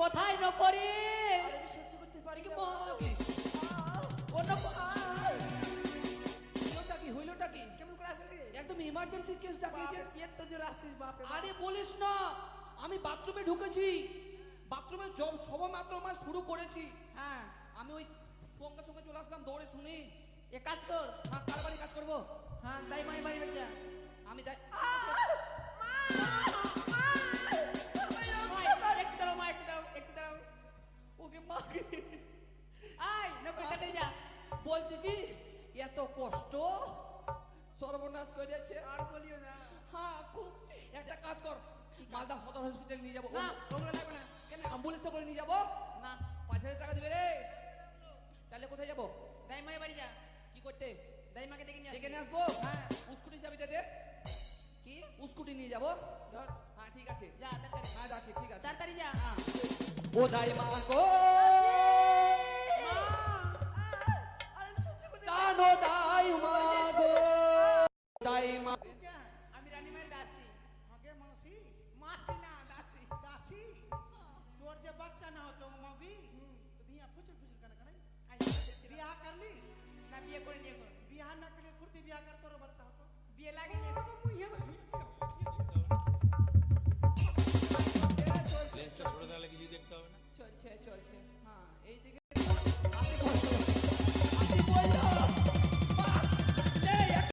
কোথায় নকরি আমি সহ্য করতে পারি না। হইলোটা কি কেমন করে আসলি? একদম ইমার্জেন্সি কেস ডাকলি যে। বাপরে, এত জোরে আসছিস বাপরে বাপ। আরে বলিস না, আমি বাথরুমে ঢুকেছি, বাথরুমে সবা মাত্র আমার শুরু করেছি, হ্যাঁ আমি ওই সঙ্গে সঙ্গে চলে আসলাম দৌড়ে শুনি। এ কাজ কর। হ্যাঁ, কার বাড়ি কাজ করবো? হ্যাঁ তাই মাই বাড়ি বেটা আমি তাই একটু দাঁড়াও মা, একটু দাঁড়াও, একটু দাঁড়াও। ওকে মাকে আয় নকরি তাড়াতাড়ি যা। বলছে কি এত কষ্ট সর্বনাশ করে যাচ্ছে। আর বলিও না। হ্যাঁ, খুব একটা কাজ কর, মালদা সদর হসপিটালে নিয়ে যাবো। না ওগুলো লাগবে না। কেন অ্যাম্বুলেন্সে করে নিয়ে যাবো? না 5,000 টাকা দিবে রে। তাহলে কোথায় যাবো? দাই মাই বাড়ি যা, কি করতে? দাই মাকে দেখে নিয়ে ডেকে আসবি। নিয়ে আসবো? হ্যাঁ। স্কুটি চাবিটা দে। কি স্কুটি নিয়ে যাবো। ধর হ্যাঁ ঠিক আছে, যা তাড়াতাড়ি, হ্যাঁ যাচ্ছি, ঠিক আছে। তাড়াতাড়ি যা। হ্যাঁ। ও দাই মা গো, মা আর আমি সহ্য করতে জানো দাই মা গো, দাই মা। क्या? আমি রানীমার দাসী। আগে মাসি, মাসি না দাসী। দাসি, তোর যে বাচ্চা না হতো মগি, বিয়া ফুচুর ফুচুর কানে কানে আই বিয়া করলি, না বিয়ে করে নিয়ে কর। বিয়া না করলে ফুর্তি বিয়া কর তোর বাচ্চা হতো। বিয়ে লাগে নিয়ে মুই